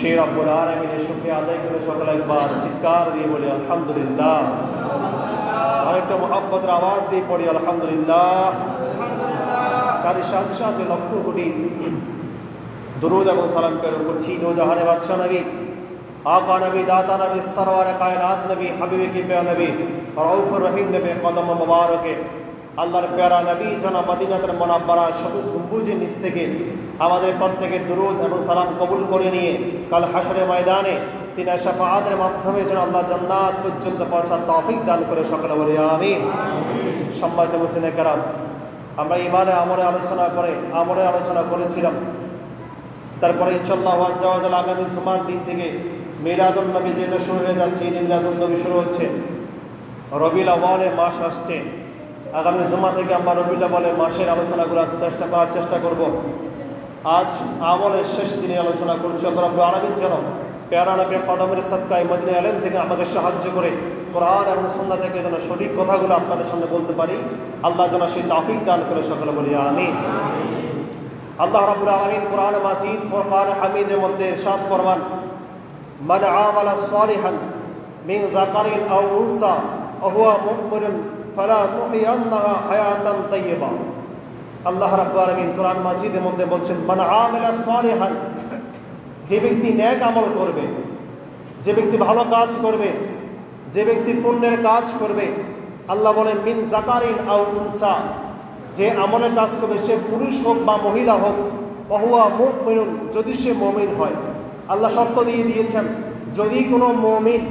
সেই রব্বুল আলামিনের শুকরিয়া আদায় করে সকলে একবার চিৎকার দিয়ে বলি আলহামদুলিল্লাহ। আরেকটা মুহাব্বতের আওয়াজ দিয়ে পড়ি আলহামদুলিল্লাহ। তার সাথে সাথে লক্ষ কোটি দুরূদ এবং সালাম প্রেরণ করছি দো জাহানের বাদশা নবী, आका नबी, दाता नबी, सरवर कायनात नबी, हबीब की प्यारा नबी, रऊफुर रहीम नबी कदम मुबारक আল্লাহর প্যারা নবী জনাব মদিনাতুল মুনাওয়ারা সবুজ গম্বুজের নিচ থেকে আমাদের প্রত্যেকের দুরূদ এবং সালাম কবুল করে নিয়ে কাল হাশরের ময়দানে তিনি শাফাআতের মাধ্যমে যেন আল্লাহ জান্নাত পর্যন্ত পৌঁছার তৌফিক দান করে সকলে বলি আমিন। সম্মানিত মুসলিম কেরাম, আমরা ইমানে আমলের আলোচনা করেছিলাম। তারপরে ইনশাআল্লাহ আগামী জুমার দিন থেকে মিলাদুন নবী যেটা শুরু হয়ে যাচ্ছে, ঈদ মিলাদুন নবী শুরু হচ্ছে। রবিউল আউয়ালের মাস আসছে, আগামী জুমা থেকে আমরা রবিউল আউয়ালের মাসের আলোচনাগুলো করার চেষ্টা করব। আজ আমলের শেষ দিনে আলোচনা করছি। রব্বুল আলামিন যেন প্যারা নবীর কদমের সদকায় মদিনা ইলম থেকে আমাকে সাহায্য করে কোরআন এবং সুন্নাহ থেকে যেন সঠিক কথাগুলো আপনাদের সামনে বলতে পারি। আল্লাহ যেন সেই তৌফিক দান করে সকলে বলি আমিন। আল্লাহ রাব্বুল আলামিন কোরআন মাজিদ ফুরকান হামিদের মধ্যে ইরশাদ ফরমান, মান আমালা সালিহান মিন যাকারিন আও উনসা ওয়া হুয়া মুমিনুন ফালা নুহইয়ান্নাহা হায়াতান তাইয়্যিবা। আল্লাহ রাব্বুল আলামিন কোরআন মাজিদের মধ্যে বলছেন, মান আমালা সালিহান, যে ব্যক্তি নেক আমল করবে, যে ব্যক্তি ভালো কাজ করবে, যে ব্যক্তি পুণ্যের কাজ করবে, আল্লাহ বলেন মিন যাকারিন আও উনসা, যে আমলের কাজ করবে সে পুরুষ হোক বা মহিলা হোক, ওয়া মুমিনুন, যদি সে মুমিন হয়। আল্লাহ শর্ত দিয়ে দিয়েছেন, যদি কোনো মুমিন,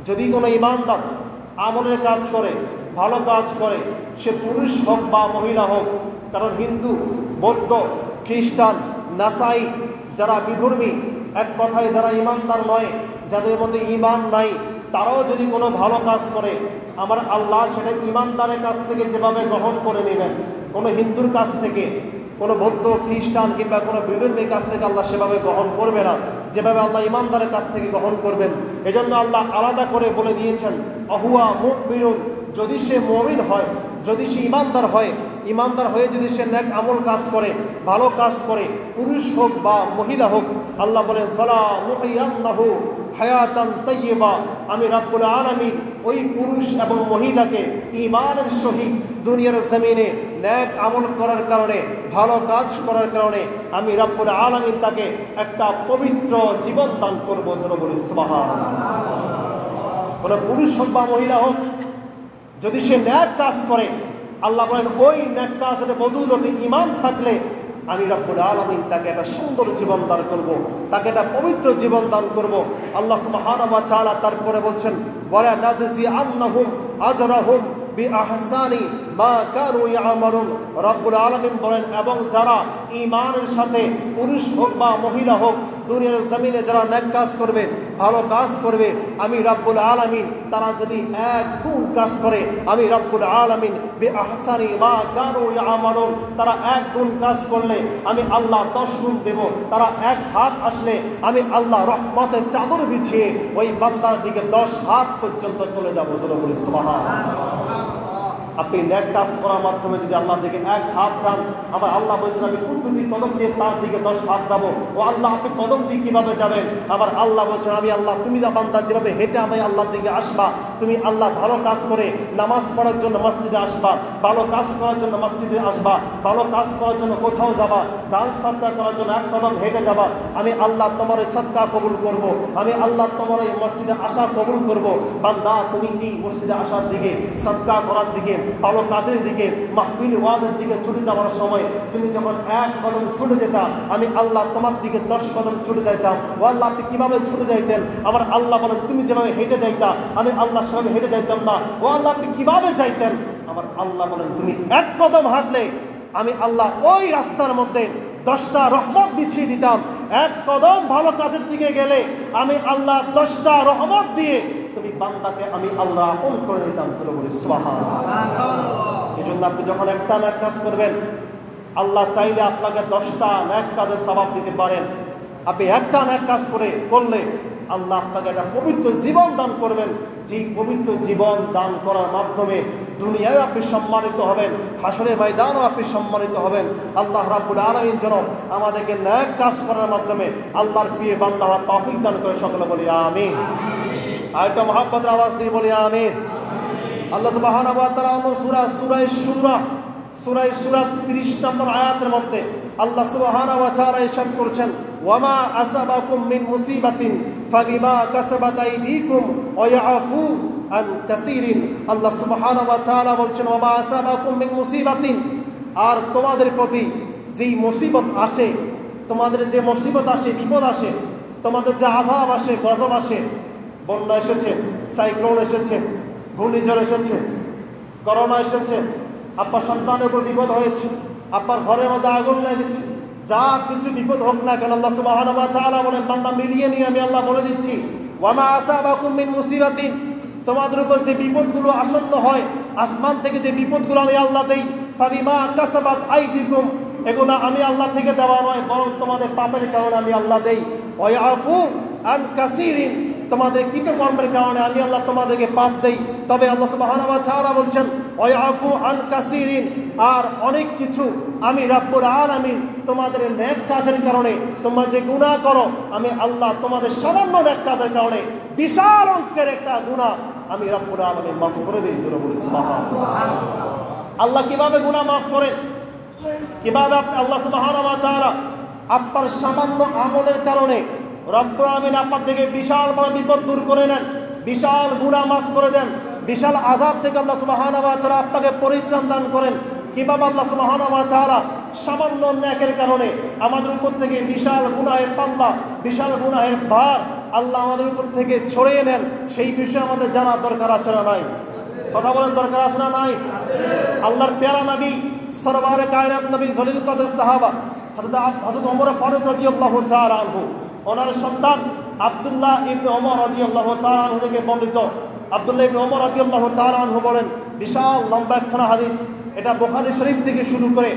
যদি কোনো ঈমানদার আমলের কাজ করে, ভালো কাজ করে, সে পুরুষ হোক বা মহিলা হোক। কারণ হিন্দু, বৌদ্ধ, খ্রিস্টান, নাসাই, যারা বিধর্মী, এক কথায় যারা ঈমানদার নয়, যাদের মধ্যে ঈমান নাই, তারাও যদি কোনো ভালো কাজ করে, আমার আল্লাহ সেটা ঈমানদারের কাছ থেকে যেভাবে গ্রহণ করে নেবেন, কোনো হিন্দুর কাছ থেকে, কোনো বৌদ্ধ, খ্রিস্টান কিংবা কোনো বিধর্মীর কাছ থেকে আল্লাহ সেভাবে গ্রহণ করবে না, যেভাবে আল্লাহ ঈমানদারের কাছ থেকে গ্রহণ করবেন। এজন্য আল্লাহ আলাদা করে বলে দিয়েছেন, ওয়া মুমিনুন, যদি সে মুমিন হয়, যদি সে ঈমানদার হয়, ঈমানদার হয়ে যদি সে নেক আমল কাজ করে, ভালো কাজ করে, পুরুষ হোক বা মহিলা হোক, আল্লাহ বলেন ফালা নুহইয়ান্নাহু হায়াতান তাইয়্যিবা, আমি রব্বুল আলামিন ওই পুরুষ এবং মহিলাকে ঈমানের সহিত দুনিয়ার জমিনে নেক আমল করার কারণে, ভালো কাজ করার কারণে আমি রব্বুল আলামিন তাকে একটা পবিত্র জীবন দান করবো। যেন বলি সুবহানাল্লাহ। কোনো পুরুষ হোক বা মহিলা হোক, যদি সে নেক কাজ করে, আল্লাহ বলেন ওই নেক কাজের বদৌলতে ঈমান থাকলে আমি রব্বুল আলামিন তাকে একটা সুন্দর জীবন দান করব, তাকে একটা পবিত্র জীবন দান করব। আল্লাহ সুবহানাহু ওয়া তাআলা তারপরে বলছেন, ওয়ালা নাজজি আন্নাহুম আজরাহুম বিআহসানি মা কানু ইয়ামালুন। রব্বুল আলামিন বলেন, এবং যারা ঈমানের সাথে পুরুষ হোক বা মহিলা হোক দুনিয়ার জমিনে যারা নেক কাজ করবে, ভালো কাজ করবে, আমি রব্বুল আলামিন তারা যদি এক গুণ কাজ করে, আমি রব্বুল আলামিন বিআহসানি মা কানু ইয়ামালুন, তারা এক গুণ কাজ করলে আমি আল্লাহ 10 গুণ দেব। তারা এক হাত আসলে আমি আল্লাহ রহমতের চাদর বিছিয়ে ওই বান্দার দিকে 10 হাত পর্যন্ত চলে যাব। চলো বলি সুবহানাল্লাহ। আপনি নেক কাজ করার মাধ্যমে যদি আল্লাহর দিকে এক হাত চান, আমার আল্লাহ বলছেন আমি কুদরতি কদম দিয়ে তার দিকে 10 হাত যাব। ও আল্লাহ, আপনি কদম দিয়ে কিভাবে যাবেন? আমার আল্লাহ বলছেন, আমি আল্লাহ, তুমি যা বান্দা যেভাবে হেঁটে আমি আল্লাহর দিকে আসবা, তুমি আল্লাহ ভালো কাজ করে নামাজ পড়ার জন্য মসজিদে আসবা, ভালো কাজ করার জন্য মসজিদে আসবা, ভালো কাজ করার জন্য কোথাও যাবা, দান সদকা করার জন্য এক কদম হেঁটে যাবা, আমি আল্লাহ তোমার ওই সদকা কবুল করব, আমি আল্লাহ তোমার ওই মসজিদে আসা কবুল করব। বান্দা, তুমি এই মসজিদে আসার দিকে, সদকা করার দিকে, ভালো কাজের দিকে, মাহফিল ওয়াজের দিকে ছুটে যাওয়ার সময় তুমি যখন এক কদম ছুটে যেতা, আমি আল্লাহ তোমার দিকে 10 কদম ছুটে যাইতাম। ও আল্লাহ, আপনি কিভাবে ছুটে যাইতেন? আমার আল্লাহ বলেন, তুমি যেভাবে হেঁটে যাইতা আমি আল্লাহ সেভাবে হেঁটে যাইতাম না। ও আল্লাহ, আপনি কিভাবে যাইতেন? আমার আল্লাহ বলেন, তুমি এক কদম হাঁটলে আমি আল্লাহ ওই রাস্তার মধ্যে 10টা রহমত বিছিয়ে দিতাম। এক কদম ভালো কাজের দিকে গেলে আমি আল্লাহ 10টা রহমত দিয়ে তুমি বান্দাকে আমি আল্লাহ আপন করে নিতাম। চলো বলি সুবহানাল্লাহ। এই জন্য আপনি যখন একটা নেক কাজ করবেন, আল্লাহ চাইলে আপনাকে 10টা নেক কাজের সওয়াব দিতে পারেন। আপনি একটা নেক কাজ করলে আল্লাহ আপনাকে একটা পবিত্র জীবন দান করবেন। যেই পবিত্র জীবন দান করার মাধ্যমে দুনিয়ায় আপনি সম্মানিত হবেন, হাসরের ময়দানও আপনি সম্মানিত হবেন। আল্লাহ রাব্বুল আলামিন যেন আমাদেরকে ন্যাক কাজ করার মাধ্যমে আল্লাহর প্রিয় বান্দা হওয়ার তৌফিক দান করে, সকলে বলি আমিন। আরেকটা মহব্বতের আওয়াজ দিয়ে বলি আমিন। আল্লাহ সুবহানাহু ওয়া তাআলা সূরা 30 নম্বর আয়াতের মধ্যে আল্লাহ সুবহানাহু ওয়া তাআলা ইরশাদ করেছেন, ওয়ামা আসাবাকুম মিন মুসিবাতিন ফাবিমা কাসাবাত আইদিকুম ওয়া ইয়াফু আন কাসীরিন। আল্লাহ সুবহানাহু ওয়া তাআলা বলছেন, ওয়ামা আসাবাকুম মিন মুসিবাতিন, আর তোমাদের প্রতি যেই মুসিবত আসে, তোমাদের যে মুসিবত আসে, বিপদ আসে, তোমাদের যে আযাব আসে, গজব আসে, বন্যা এসেছে, সাইক্লোন এসেছে, ঘূর্ণিঝড় এসেছে, করোনা এসেছে, আপনার সন্তানের উপর বিপদ হয়েছে, আপনার ঘরের মধ্যে আগুন লেগেছে, যা কিছু বিপদ হোক না কেন, আল্লাহ সুবহানাহু ওয়া তাআলা বলেন, বান্দা মিলিয়ে নিয়ে আমি আল্লাহ বলে দিচ্ছি, ওয়ামা আসাবাকুম মিন মুসিবাতিন, তোমাদের উপর যে বিপদগুলো আসন্ন হয়, আসমান থেকে যে বিপদগুলো আমি আল্লাহ দেই, ফাবিমা কাসাবাত আইদিকুম, এগুলো আমি আল্লাহ থেকে দেওয়া নয়, বরং তোমাদের পাপের কারণে আমি আল্লাহ দেই, ওয়া ইয়াফু আন কাসীরিন, তোমাদের কৃতকর্মের কারণে আমি আল্লাহ তোমাদেরকে পাপ দেই। তবে আল্লাহ সুবহানাহু ওয়া তাআলা বলছেন, ওয়া ইয়াফু আন কাসীরিন, আর অনেক কিছু আমি রাব্বুল আলামিন তোমাদের নেক কাজের কারণে, তোমরা যে গুনাহ করো, আমি আল্লাহ তোমাদের সামান্য নেক কাজের কারণে বিশাল অঙ্কের একটা গুনাহ আমি রাব্বুল আলামিন মাফ করে দেই। জোরে বলি সুবহানাল্লাহ। আল্লাহ কিভাবে গুনাহ মাফ করেন? কিভাবে আল্লাহ সুবহানাহু ওয়া তাআলা আপনার সামান্য আমলের কারণে রব্বুল আলামিন আপনার থেকে বিশাল বড় বিপদ দূর করে নেন, বিশাল গুনাহ মাফ করে দেন, বিশাল আযাব থেকে আল্লাহ সুবহানাহু ওয়া তাআলা আপনাকে পরিত্রাণ দান করেন। কিভাবে আল্লাহ সুবহানাহু ওয়া তাআলা সামান্য নেকের কারণে আমাদের উপর থেকে বিশাল গুনাহের পাল্লা, বিশাল গুনাহের ভার আল্লাহ আমাদের উপর থেকে ছড়িয়ে নেন, সেই বিষয়ে আমাদের জানার দরকার আছে না নাই? কথা বলেন, দরকার আছে না নাই? আল্লাহর প্যারা নবী সরওয়ারে কায়নাত নবী জলিল কদর সাহাবা হযরত ওমর ফারুক রাদিয়াল্লাহু তাআলা আনহু, ওনার সন্তান আব্দুল্লাহ ইবনে ওমর রাদিয়াল্লাহু তাআলা আনহু থেকে বর্ণিত, আব্দুল্লাহ ইবনে ওমর রাদিয়াল্লাহু তাআলা আনহু বলেন, বিশাল লম্বা একখানা হাদিস, এটা বুখারী শরীফ থেকে শুরু করে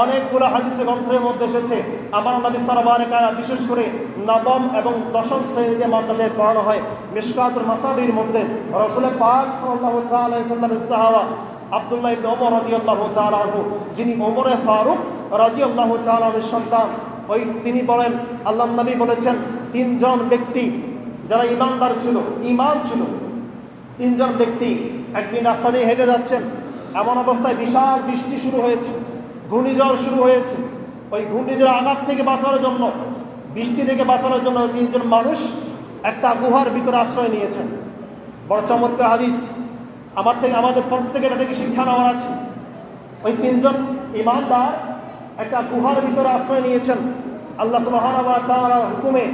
অনেকগুলো হাদিসের গ্রন্থের মধ্যে এসেছে। আমার নবী সাল্লাল্লাহু আলাইহি ওয়াসাল্লাম বিশেষ করে নবম এবং দশম শ্রেণীতে মাদ্রাসায় পড়ানো হয়, মিশকাতুল মাসাবির মধ্যে রাসূল পাক সাল্লাল্লাহু আলাইহি ওয়াসাল্লামের সাহাবা আব্দুল্লাহ ইবনে ওমর রাদিয়াল্লাহু তাআলা আনহু, যিনি ওমরে ফারুক রাদিয়াল্লাহু তাআলা আনহুর সন্তান, ওই তিনি বলেন, আল্লাহর নবী বলেছেন, তিনজন ব্যক্তি যারা ইমানদার ছিল, ঈমান ছিল, তিনজন ব্যক্তি একদিন রাস্তা দিয়ে হেঁটে যাচ্ছেন, এমন অবস্থায় বিশাল বৃষ্টি শুরু হয়েছে, ঘূর্ণিঝড় শুরু হয়েছে। ওই ঘূর্ণিঝড় আঘাত থেকে বাঁচানোর জন্য, বৃষ্টি থেকে বাঁচানোর জন্য তিনজন মানুষ একটা গুহার ভিতরে আশ্রয় নিয়েছেন। বড় চমৎকার হাদিস, আমাদের প্রত্যেকের এটা থেকে শিক্ষা নেওয়ার আছে। ওই তিনজন ঈমানদার একটা গুহার ভিতরে আশ্রয় নিয়েছেন। আল্লাহ সুবহানাহু ওয়া তাআলার হুকুমে,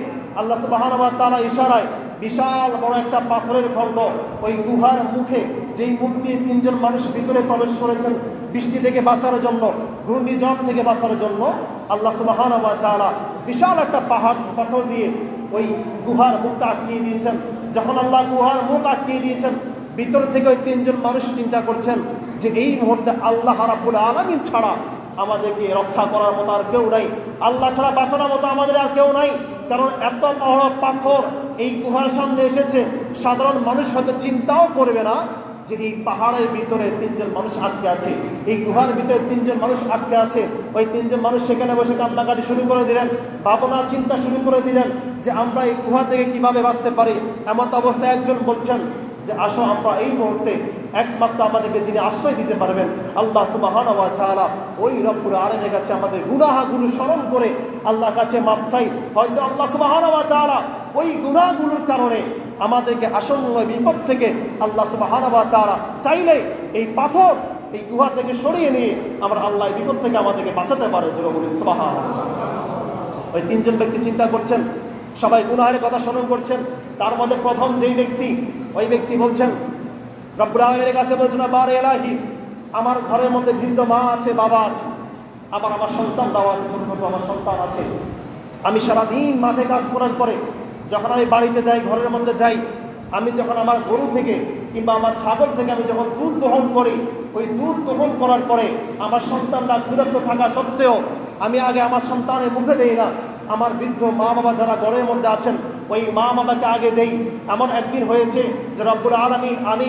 আল্লাহ সুবহানাহু ওয়া তাআলা ইশারায় বিশাল বড় একটা পাথরের খণ্ড ওই গুহার মুখে, যেই মুখ দিয়ে তিনজন মানুষ ভিতরে প্রবেশ করেছেন বৃষ্টি থেকে বাঁচার জন্য, ঘূর্ণিঝড় থেকে বাঁচার জন্য, আল্লাহ সুবহানাহু ওয়া তাআলা বিশাল একটা পাথর দিয়ে ওই গুহার মুখটা আটকিয়ে দিয়েছেন। যখন আল্লাহ গুহার মুখ আটকিয়ে দিয়েছেন, ভিতর থেকে ওই তিনজন মানুষ চিন্তা করছেন যে এই মুহূর্তে আল্লাহ রাব্বুল আলামিন ছাড়া আমাদেরকে রক্ষা করার মতো আর কেউ নাই, আল্লাহ ছাড়া বাঁচানোর মতো আমাদের আর কেউ নাই। কারণ এত বড় পাথর এই গুহার সামনে এসেছে, সাধারণ মানুষ হয়তো চিন্তাও করবে না যে এই পাহাড়ের ভিতরে তিনজন মানুষ আটকে আছে, এই গুহার ভিতরে তিনজন মানুষ আটকে আছে। ওই তিনজন মানুষ সেখানে বসে কান্নাকাটি শুরু করে দিলেন, ভাবনা চিন্তা শুরু করে দিলেন যে আমরা এই গুহা থেকে কিভাবে বাঁচতে পারি। এমন অবস্থায় একজন বলছেন যে আসো আমরা এই মুহূর্তে একমাত্র আমাদেরকে যিনি আশ্রয় দিতে পারবেন আল্লাহ সুবহানাহু ওয়া তাআলা, ওই রব্বুল আলামিনের কাছে আমাদের গুনাহগুলো স্মরণ করে আল্লাহর কাছে মাপ চাই। হয়তো আল্লাহ সুবহানাহু ওয়া তাআলা ওই গুনাহগুলোর কারণে আমাদেরকে আসন্ন বিপদ থেকে আল্লাহ সুবহানাহু ওয়া তাআলা চাইলে এই পাথর এই গুহা থেকে সরিয়ে নিয়ে আমরা আল্লাহ বিপদ থেকে আমাদেরকে বাঁচাতে পারে। জোরে বলি সুবহানাল্লাহ। ওই তিনজন ব্যক্তি চিন্তা করছেন, সবাই গুনাহের কথা স্মরণ করছেন। তার মধ্যে প্রথম যেই ব্যক্তি, ওই ব্যক্তি বলছেন, রব্বুল আলামিনের কাছে বলছেন, বারে ইলাহি, আমার ঘরের মধ্যে বৃদ্ধ মা আছে, বাবা আছে, আবার আমার সন্তান দাওয়া আছে, ছোটো ছোটো আমার সন্তান আছে। আমি সারাদিন মাঠে কাজ করার পরে যখন আমি বাড়িতে যাই, ঘরের মধ্যে যাই, আমি যখন আমার গরু থেকে কিংবা আমার ছাগল থেকে আমি যখন দুধ দহন করি, ওই দুধ দহন করার পরে আমার সন্তানরা ক্ষুধার্ত থাকা সত্ত্বেও আমি আগে আমার সন্তানের মুখে দেই না, আমার বৃদ্ধ মা বাবা যারা ঘরের মধ্যে আছেন ওই মা বাবাকে আগে দেই। এমন একদিন হয়েছে যে রব্বুল আলামিন আমি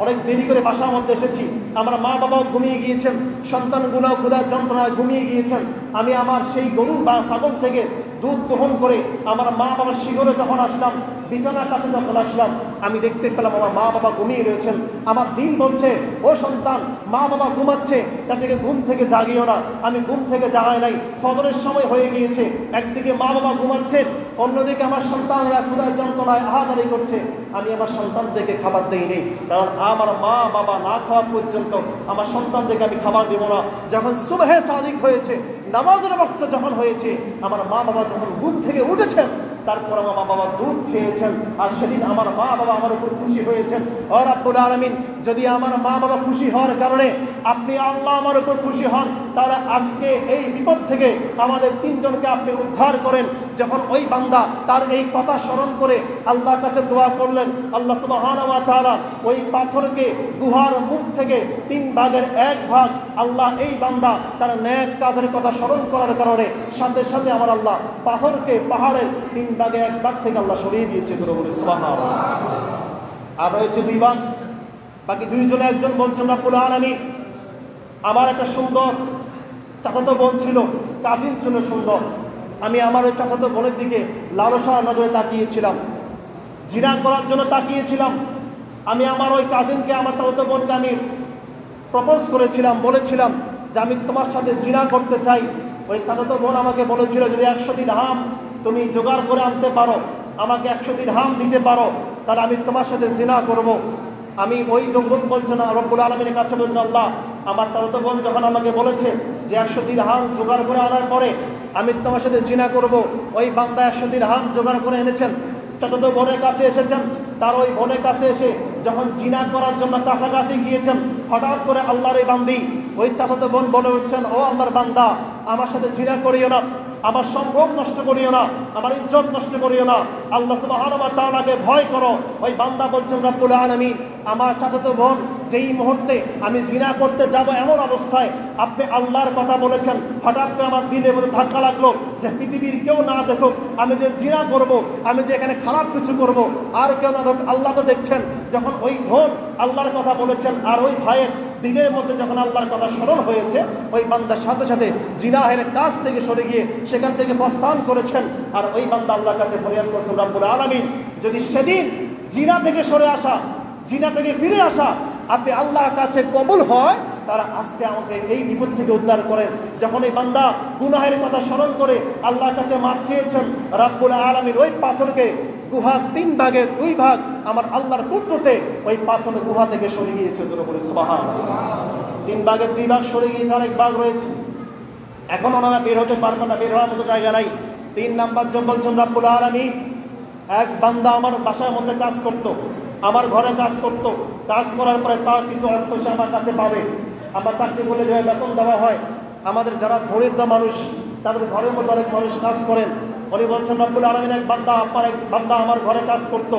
অনেক দেরি করে বাসার মধ্যে এসেছি, আমার মা বাবাও ঘুমিয়ে গিয়েছেন, সন্তানগুলো ক্ষুধার যন্ত্রণায় ঘুমিয়ে গিয়েছেন। আমি আমার সেই গরু বা ছাগল থেকে দুধ দহন করে আমার মা বাবার শিহরে যখন আসলাম, বিছানার কাছে যখন আসলাম, আমি দেখতে পেলাম আমার মা বাবা ঘুমিয়ে রয়েছেন। আমার দিন বলছে, ও সন্তান, মা বাবা ঘুমাচ্ছে, তাদেরকে ঘুম থেকে জাগিও না। আমি ঘুম থেকে জাগাই নাই, ফজরের সময় হয়ে গিয়েছে। একদিকে মা বাবা ঘুমাচ্ছেন, অন্যদিকে আমার সন্তানরা ক্ষুধার যন্ত্রণায় আহাজারি করছে। আমি আমার সন্তানদেরকে খাবার দেইনি, কারণ আমার মা বাবা না খাওয়া পর্যন্ত আমার সন্তানদেরকে আমি খাবার দেব না। যখন সুবহে সাদিক হয়েছে, নামাজের ওয়াক্ত যখন হয়েছে, আমার মা বাবা যখন ঘুম থেকে উঠেছেন, তারপর আমার মা বাবা দুধ খেয়েছেন। আর সেদিন আমার মা বাবা আমার উপর খুশি হয়েছেন। ও রাব্বুল আলামিন, যদি আমার মা বাবা খুশি হওয়ার কারণে আপনি আল্লাহ আমার উপর খুশি হন, তাহলে আজকে এই বিপদ থেকে আমাদের তিনজনকে আপনি উদ্ধার করেন। যখন ওই বান্দা তার এই কথা স্মরণ করে আল্লাহর কাছে দোয়া করলেন, আল্লাহ সুবহানাহু ওয়া তাআলা ওই পাথরকে গুহার মুখ থেকে 3 ভাগের 1 ভাগ আল্লাহ এই বান্দা তার নেক কাজের কথা স্মরণ করার কারণে সাথে সাথে আমার আল্লাহ পাথরকে পাহাড়ের 3 ভাগে 1 ভাগ থেকে আল্লাহ সরিয়ে দিয়েছে। তোরা বলে সুবহানাল্লাহ। আর রয়েছে 2 ভাগ, বাকি 2 জনে একজন বলছেন রব্বুল আলামিন, আমার একটা সুন্দর চাচাতো বোন ছিল, কাজিন ছিল সুন্দর। আমি আমার ওই চাচাতো বোনের দিকে লালসার নজরে তাকিয়েছিলাম, জিনা করার জন্য তাকিয়েছিলাম। আমি আমার ওই কাজিনকে, আমার চাচাতো বোনকে আমি প্রপোজ করেছিলাম, বলেছিলাম যে আমি তোমার সাথে জিনা করতে চাই। ওই চাচাতো বোন আমাকে বলেছিল, যদি 100 দিরহাম তুমি জোগাড় করে আনতে পারো, আমাকে 100 দিরহাম দিতে পারো, তাহলে আমি তোমার সাথে জিনা করব। আমি ওই লোক বলছে না, রব্বুল আলামিনের কাছে বলছেন, আল্লাহ আমার চাচাতো বোন যখন আমাকে বলেছে যে 100 দিরহাম জোগাড় করে আনার পরে আমি তোমার সাথে জিনা করব, ওই বান্দা 100 দিরহাম জোগাড় করে এনেছেন, চাচাতো বোনের কাছে এসেছেন। তার ওই বোনের কাছে এসে যখন জিনা করার জন্য কাছাকাছি গিয়েছেন, হঠাৎ করে আল্লাহর এই বান্দি, ওই চাচাতো বোন বলে উঠছেন, ও আল্লাহর বান্দা, আমার সাথে জিনা করিও না, আমার সম্ভ্রম নষ্ট করিও না, আমার ইজ্জত নষ্ট করিও না, আল্লাহ সুবহানাহু ওয়া তাআলাকে ভয় করো। ওই বান্দা বলছেন, রব্বুল আলামিন, আমার চাচাতো বোন যেই মুহূর্তে আমি জিনা করতে যাব এমন অবস্থায় আপনি আল্লাহর কথা বলেছেন, হঠাৎ করে আমার দিলের মধ্যে ধাক্কা লাগলো যে পৃথিবীর কেউ না দেখুক আমি যে জিনা করব, আমি যে এখানে খারাপ কিছু করব, আর কেউ না দেখুক, আল্লাহ তো দেখছেন। যখন ওই বোন আল্লাহর কথা বলেছেন, আর ওই ভাইয়ের দিলের মধ্যে যখন আল্লাহর কথা স্মরণ হয়েছে, ওই বান্দার সাথে সাথে জিনাহের কাজ থেকে সরে গিয়ে সেখান থেকে প্রস্থান করেছেন। আর ওই বান্দা আল্লাহর কাছে ফরিয়াদ করছেন, রব্বুল আলামিন, যদি সেদিন জিনা থেকে সরে আসা, জিনা থেকে ফিরে আসা আপনি আল্লাহর কাছে কবুল হয়, তারা আজকে আমাকে এই বিপদ থেকে উদ্ধার করেন। যখন এই বান্দা গুনাহের কথা স্মরণ করে আল্লাহর কাছে মাফ চেয়েছেন, রব্বুল আলামিন ওই পাথরকে গুহা 3 ভাগে 2 ভাগ আমার আল্লাহর কুদরতে ওই পাথর গুহা থেকে সরে গিয়েছে। জোরে বলে সুবহানাল্লাহ। 3 ভাগে 2 ভাগ সরে গিয়েছে, অনেক ভাগ রয়েছে, এখন ওনারা বের হতে পারবে না, বের হওয়ার মতো জায়গা নাই। 3 নাম্বার যোগ বলছেন রব্বুল আলামিন, এক বান্দা আমার বাসার মধ্যে কাজ করত, আমার ঘরে কাজ করত, কাজ করার পরে তার কিছু অর্থ সে আমার কাছে পাবে। আমরা চাকরি করলে যে বেতন দেওয়া হয়, আমাদের যারা দরিদ্র মানুষ তাদের ঘরের মধ্যে অনেক মানুষ কাজ করেন। উনি বলছেন, রব্বুল আলামিন, এক বান্দা আমার ঘরে কাজ করত,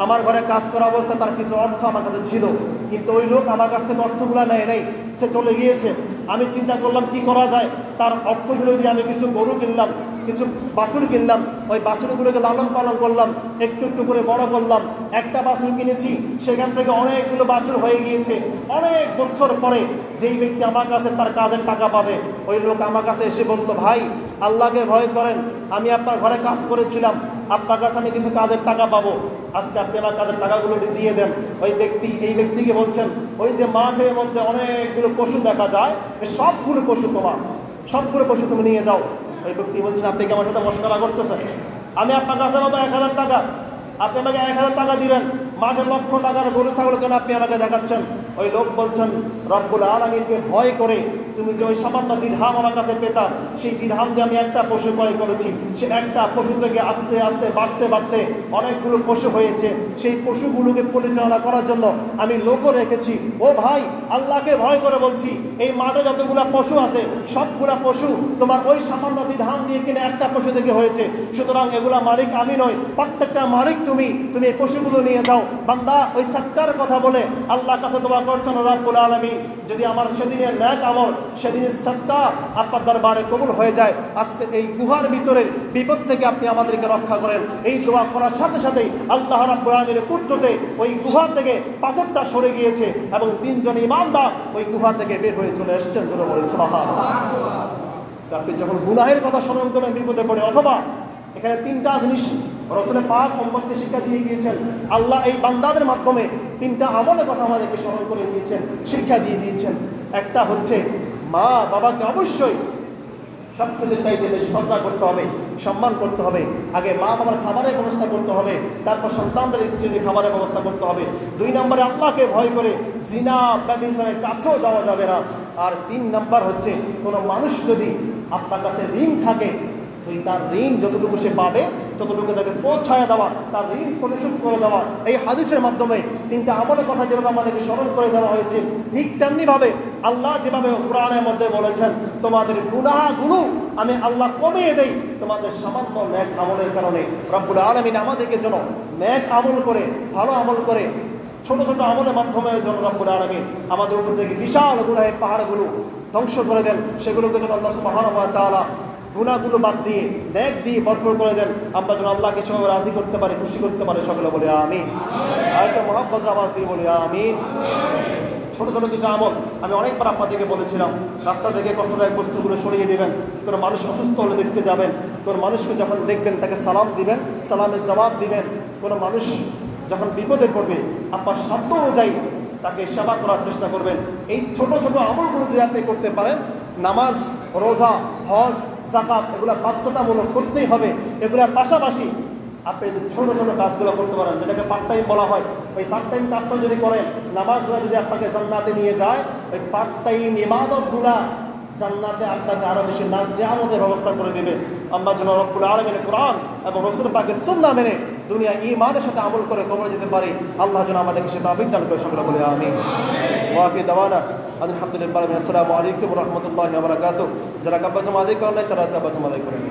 আমার ঘরে কাজ করা অবস্থায় তার কিছু অর্থ আমার কাছে ছিল, কিন্তু ওই লোক আমার কাছ থেকে অর্থগুলো নেয় নাই, সে চলে গিয়েছে। আমি চিন্তা করলাম কি করা যায়, তার অর্থগুলো দিয়ে আমি কিছু গরু কিনলাম, কিছু বাছুর কিনলাম, ওই বাছুরগুলোকে লালন পালন করলাম, একটু একটু করে বড় করলাম। একটা বাছুর কিনেছি, সেখান থেকে অনেকগুলো বাছুর হয়ে গিয়েছে। অনেক বছর পরে যেই ব্যক্তি আমার কাছে তার কাজের টাকা পাবে, ওই লোক আমার কাছে এসে বলল, ভাই আল্লাহকে ভয় করেন, আমি আপনার ঘরে কাজ করেছিলাম, আপনার কাছে আমি কিছু কাজের টাকা পাবো, আজকে আপনি আমার কাজের টাকাগুলো দিয়ে দেন। ওই ব্যক্তি এই ব্যক্তিকে বলছেন, ওই যে মাঠের মধ্যে অনেকগুলো পশু দেখা যায়, সবগুলো পশু তোমার, সবগুলো পশু তুমি নিয়ে যাও। ওই ব্যক্তি বলছেন, আপনি কি আমার সাথে মশকরা করতেছেন? আমি আপনার কাছে পাবো 1000 টাকা, আপনি আমাকে 1000 টাকা দিবেন, মাঠে লক্ষ টাকার গরু ছাগল কেন আপনি আমাকে দেখাচ্ছেন? ওই লোক বলছেন, রব্বুল আলামিনকে ভয় করে তুমি যে ওই সামান্য দিরহাম আমার কাছে পেতাম, সেই দিরহাম দিয়ে আমি একটা পশু ক্রয় করেছি। সে একটা পশু থেকে আস্তে আস্তে বাড়তে বাড়তে অনেকগুলো পশু হয়েছে। সেই পশুগুলোকে পরিচালনা করার জন্য আমি লোকও রেখেছি। ও ভাই, আল্লাহকে ভয় করে বলছি, এই মাঠে যতগুলা পশু আছে সবগুলা পশু তোমার ওই সামান্য দিরহাম দিয়ে কিনে একটা পশু থেকে হয়েছে। সুতরাং এগুলা মালিক আমি নই, প্রত্যেকটা মালিক তুমি এই পশুগুলো নিয়ে যাও। বান্দা ওই সাক্কার কথা বলে আল্লাহর কাছে দোয়া করছেন, রব্বুল আলামিন যদি আমার সেদিনের ন্যাক আমল, সেদিনের সদকা আপনার দরবারে কবুল হয়ে যায়, আজকে এই গুহার ভিতরের বিপদ থেকে আপনি আমাদেরকে রক্ষা করেন। এই দোয়া করার সাথে সাথেই আল্লাহ রাব্বুল আলামিনের কুদরতে ওই গুহা থেকে পাথরটা সরে গিয়েছে এবং 3 জন ইমানদার ওই গুহা থেকে বের হয়ে চলে এসেছেন। জোরে বলে সুবহানাল্লাহ। আপনি যখন গুনাহের কথা স্মরণ করবেন বিপদে পড়ে, অথবা এখানে 3টা জিনিস রাসূল পাক উম্মতকে শিক্ষা দিয়ে গিয়েছেন, আল্লাহ এই বান্দাদের মাধ্যমে 3টা আমলের কথা আমাদেরকে স্মরণ করে দিয়েছেন, শিক্ষা দিয়ে দিয়েছেন। একটা হচ্ছে মা বাবাকে অবশ্যই সব কিছু চাইতে বেশি শ্রদ্ধা করতে হবে, সম্মান করতে হবে। আগে মা বাবার খাবারের ব্যবস্থা করতে হবে, তারপর সন্তানদের স্ত্রীদের খাবারের ব্যবস্থা করতে হবে। 2 নম্বরে আল্লাহকে ভয় করে জিনা ব্যভিচারের কাছেও যাওয়া যাবে না। আর 3 নম্বর হচ্ছে কোনো মানুষ যদি আপনার কাছে ঋণ থাকে, ওই তার ঋণ যতটুকু সে পাবে ততটুকু তাকে পৌঁছায় দেওয়া, তার ঋণ পরিশোধ করে দেওয়া। এই হাদিসের মাধ্যমে 3টা আমলের কথা যেভাবে আমাদেরকে স্মরণ করে দেওয়া হয়েছে, ঠিক তেমনিভাবে আল্লাহ যেভাবে কোরআনের মধ্যে বলেছেন, তোমাদের গুনাহগুলো আমি আল্লাহ কমিয়ে দেই তোমাদের সামান্য নেক আমলের কারণে। রব্বুল আলামিন আমাদেরকে যেন নেক আমল করে, ভালো আমল করে, ছোট ছোট আমলের মাধ্যমে যেন রব্বুল আলামিন আমাদের উপর থেকে বিশাল গুনাহের পাহাড়গুলো ধ্বংস করে দেন। সেগুলোকে যেন আল্লাহ সুবহানাহু ওয়া তাআলা গুনাহগুলো বাদ দিয়ে নেক দিয়ে ভরপুর করে দেন। আমরা যেন আল্লাহকে সবাই রাজি করতে পারি, খুশি করতে পারি। সকলে বলে আমিন। আর একটা মহব্বতের আওয়াজ দিয়ে বলে আমিন। ছোট ছোট কিছু আমল আমি অনেকবার আপনাদেরকে বলেছিলাম, রাস্তা থেকে কষ্টদায়ক বস্তুগুলো সরিয়ে দেবেন। কোনো মানুষ অসুস্থ হলে দেখতে যাবেন, কোনো মানুষকে যখন দেখবেন তাকে সালাম দিবেন, সালামের জবাব দিবেন। কোনো মানুষ যখন বিপদে পড়বে আপনার সাধ্য অনুযায়ী তাকে সেবা করার চেষ্টা করবেন। এই ছোট ছোট আমলগুলো যদি আপনি করতে পারেন, নামাজ, রোজা, হজ, যাকাত এগুলো বাধ্যতামূলক করতেই হবে। এগুলোর পাশাপাশি আপনি যদি ছোট ছোট কাজগুলো করতে পারেন, যেটাকে পার্ট টাইম বলা হয়, ওই পার্ট টাইম কাজটা যদি করেন, নামাজগুলো যদি আপনাকে জান্নাতে নিয়ে যায়, ওই পার্ট টাইম ইবাদতগুলা জান্নাতে আপনাকে আরো বেশি নাজ নেয়ামতের ব্যবস্থা করে দেবে। আমরা যেন রব্বুল আলামিনের কোরআন এবং রাসূল পাকের সুন্নাহ মেনে দুনিয়া ঈমানের সাথে আমল করে কবরে যেতে পারি। আল্লাহ যেন আমাদেরকে সেটা তৌফিক দান করে। সকলে বলে আমিন। ওয়া আখিরু দাওয়ানা আলহামদুলিল্লাহ। আসসালামু আলাইকুম ওয়া রাহমাতুল্লাহি ওয়া বারাকাতুহু। যারা কাব্বাস মাদাই করেন, যারা কাব্বাস মাদাই করেন।